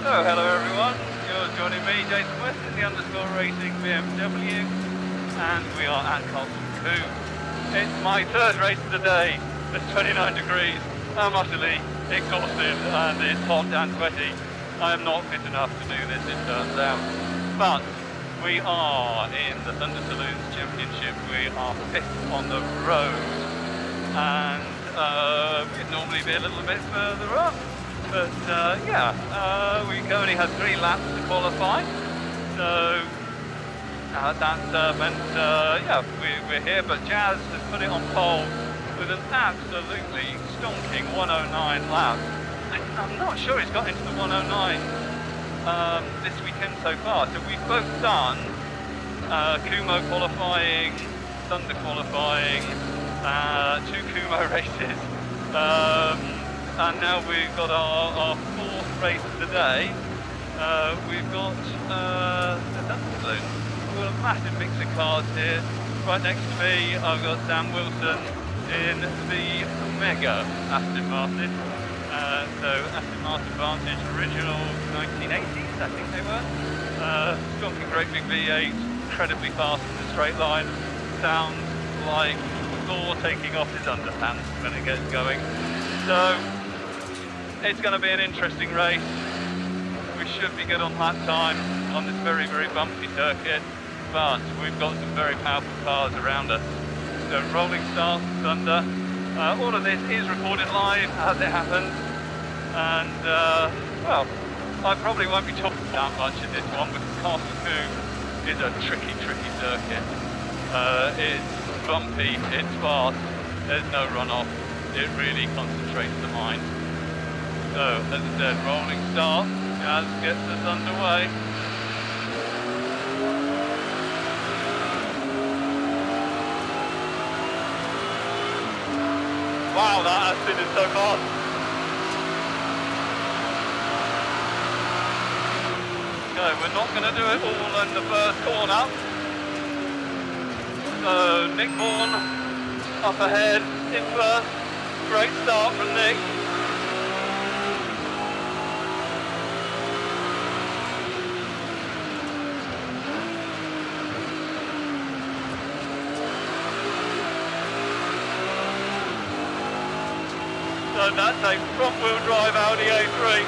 So, hello everyone, you're joining me, Jason West, in the Underscore Racing BMW, and we are at Carlton Coup. It's my third race of the day. It's 29 degrees, I'm utterly exhausted, and it's hot and sweaty. I am not fit enough to do this, it turns out. But we are in the Thunder Saloons Championship. We are fifth on the road, and we'd normally be a little bit further up. But we only had 3 laps to qualify, so that meant we're here. But Jazz has put it on pole with an absolutely stonking 109 lap. I'm not sure he's got into the 109 this weekend so far. So we've both done Kumo qualifying, Thunder qualifying, 2 Kumo races. And now we've got our 4th race of the day. We've got the Thunder Saloon. We've got a massive mix of cars here. Right next to me, I've got Sam Wilson in the Mega Aston Martin. So Aston Martin Vantage, original 1980s, I think they were. Stonking great big V8, incredibly fast in the straight line. Sounds like Thor taking off his underpants when it gets going. So it's going to be an interesting race. We should be good on lap time on this very, very bumpy circuit, but we've got some very powerful cars around us. So rolling start, Thunder. All of this is recorded live as it happens, and I probably won't be talking that much in this one because Castle Coup is a tricky circuit. It's bumpy, it's fast, there's no runoff, it really concentrates the mind. So, as I said, rolling start, Jazz gets us underway. Wow, that Aston is so fast. Okay, we're not going to do it all in the first corner. So, Nick Bourne up ahead in first. Great start from Nick. So that's a front-wheel drive Audi A3.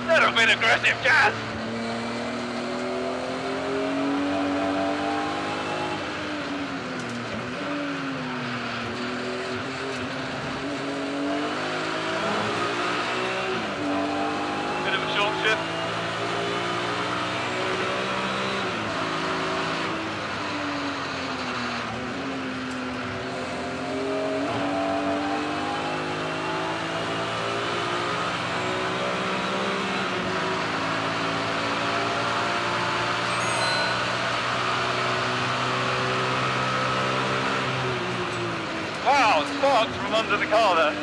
Little bit aggressive, Jazz. Bit of a short shift. Wow, sparks from under the car there.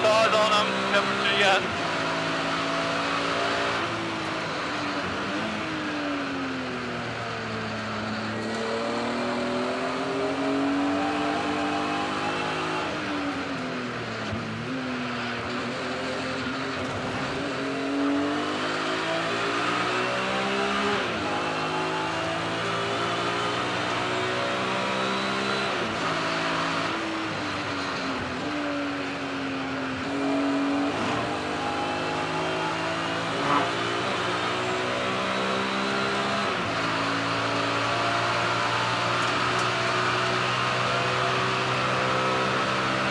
Tires on them, temperature yet.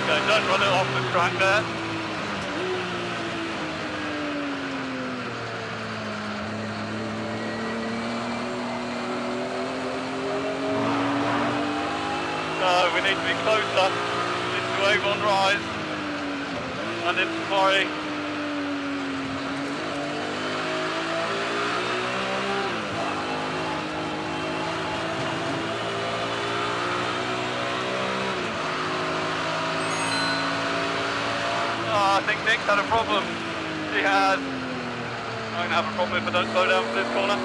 Okay, don't run it off the track there. So we need to be closer into Avon Rise and into Quarry. Nick's had a problem. He has. I'm gonna have a problem if I don't slow down for this corner.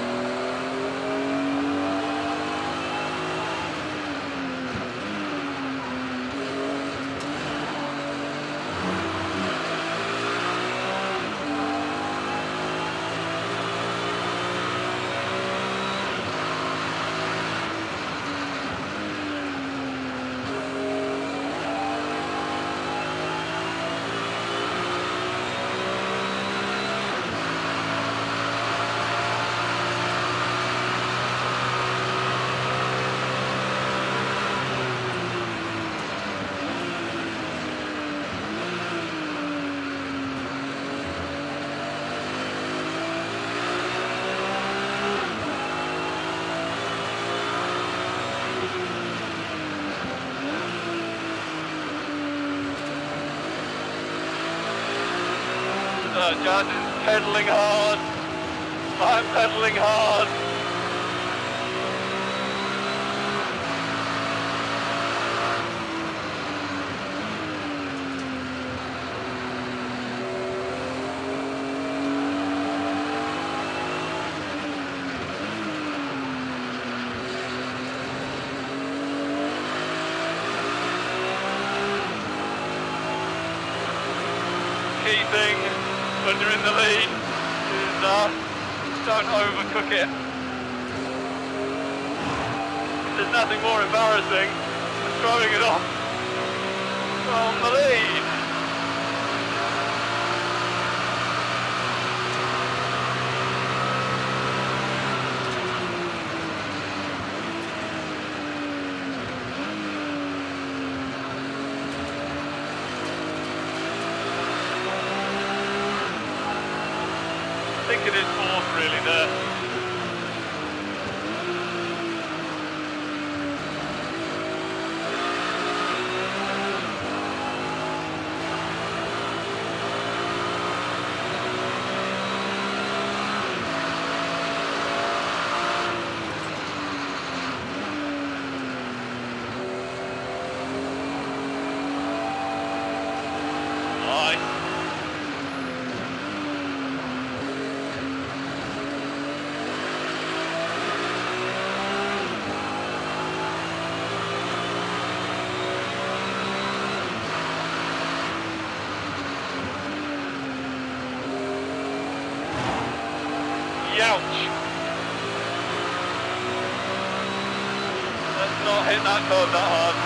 Jazz is pedalling hard. I'm pedalling hard. Key thing when you're in the lead is don't overcook it. There's nothing more embarrassing than throwing it off from the lead. I think it is fourth really there. Nice. Ouch! Let's not hit that curve that hard.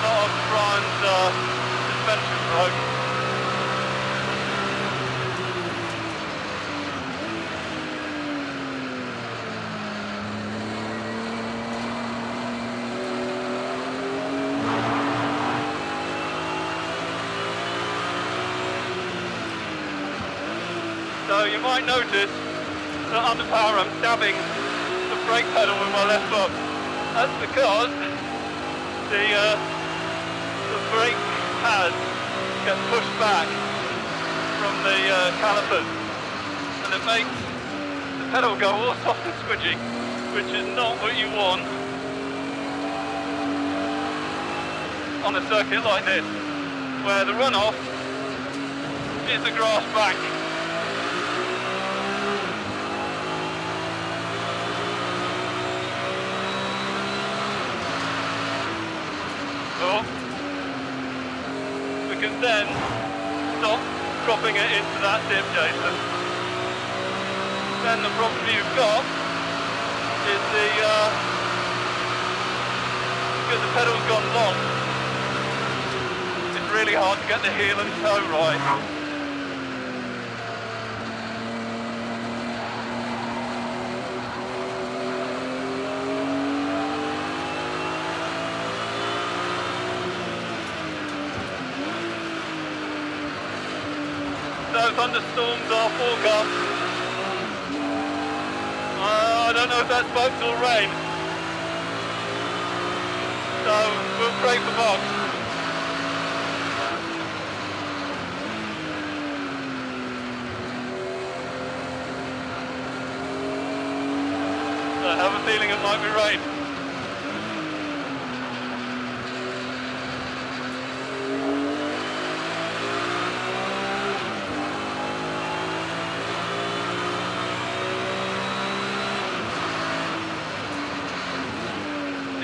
Not off Brian's suspension broke. So you might notice that under power I'm stabbing the brake pedal with my left foot. That's because the brake pads get pushed back from the calipers and it makes the pedal go all soft and squidgy, which is not what you want on a circuit like this, where the runoff is the grass bank. We can then stop dropping it into that dip, Jason. Then the problem you've got is because the pedal's gone long, it's really hard to get the heel and toe right. So thunderstorms are forecast. I don't know if that's boats or rain. So we'll pray for box. I have a feeling it might be rain.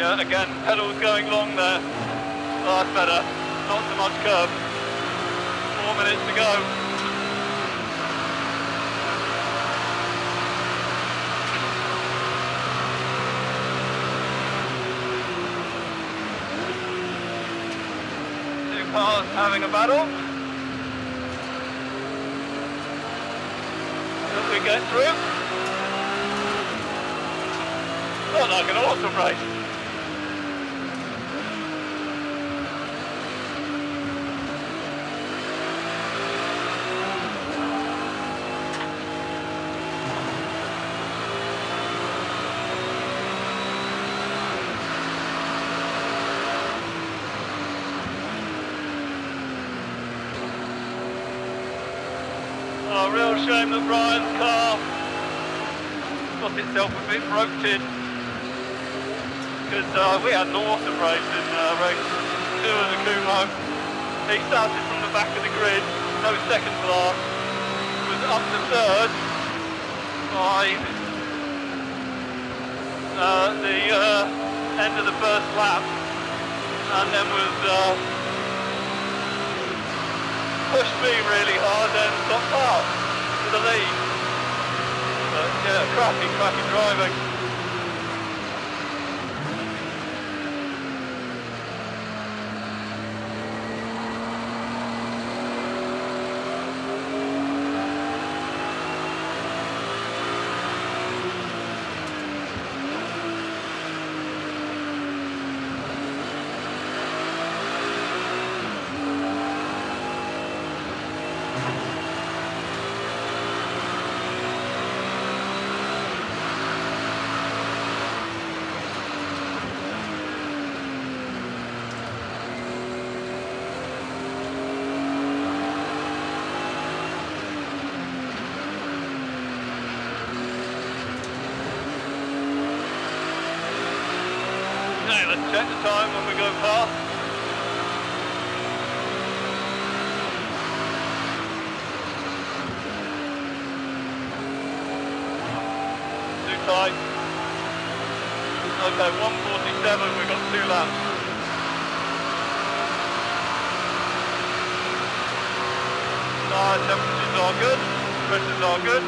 Yeah, again, pedals going long there. Oh, that's better. Not so much curb. 4 minutes to go. Two cars having a battle. Will we get through? Looked like an awesome race. Oh, real shame that Brian's car got itself a bit roped in, because we had an awesome race in race 2 of the Kumo. He started from the back of the grid, no second class, was up to third by the end of the first lap, and then was pushed me really hard and got past to the lead. But yeah, cracking driving. Okay, let's check the time when we go past. Too tight. Okay, 1:47, we've got 2 laps. Tire temperatures are good, pressures are good.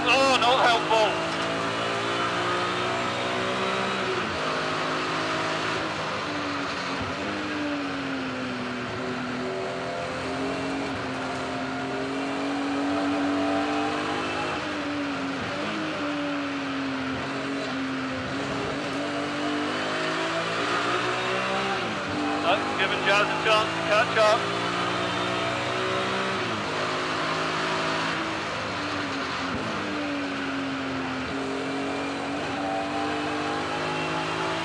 Oh, not helpful. That's giving Jazz a chance to catch up.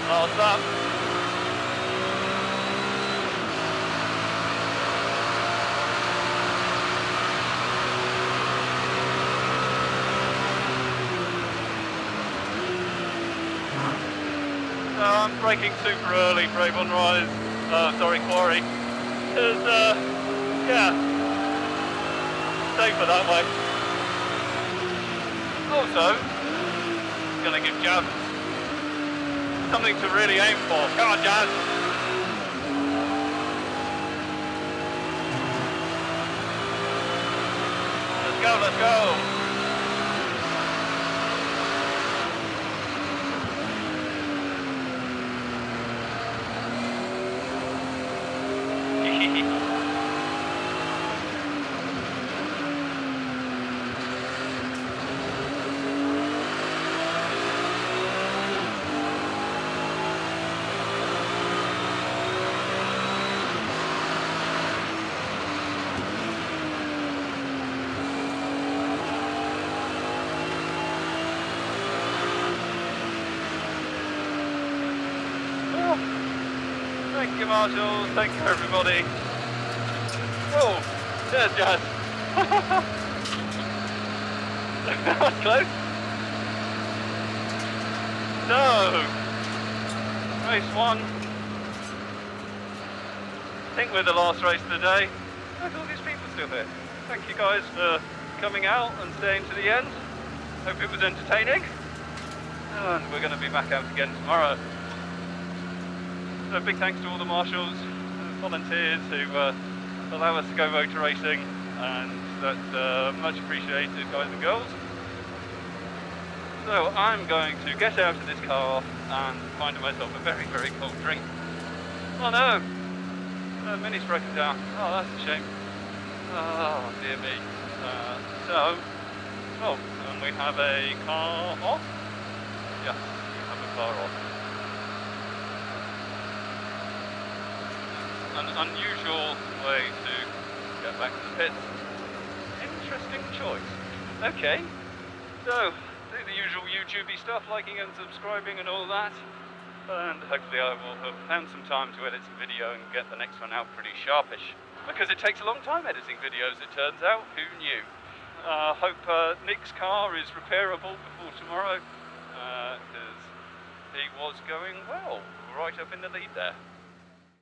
Last lap. I'm braking super early for Avon Rise, Quarry. Because, yeah, safer that way. Also, gonna give Jazz something to really aim for. Come on, Jazz. Let's go. Thank you, Marshall. Thank you, everybody. Whoa, there's Jazz. That was close. So, race 1. I think we're the last race of the day. Look at all these people still here. Thank you guys for coming out and staying to the end. Hope it was entertaining. And we're going to be back out again tomorrow. So big thanks to all the marshals, volunteers who allow us to go motor racing, and that's much appreciated, guys and girls. So I'm going to get out of this car and find myself a very, very cold drink. Oh no! Mini's broken down. Oh, that's a shame. Oh, dear me. And we have a car off? Yes, we have a car off. An unusual way to get back to the pits. Interesting choice. Okay, so do the usual YouTubey stuff, liking and subscribing and all that. And hopefully I will have found some time to edit some video and get the next one out pretty sharpish. Because it takes a long time editing videos, it turns out. Who knew? Hope Nick's car is repairable before tomorrow, because he was going well, right up in the lead there.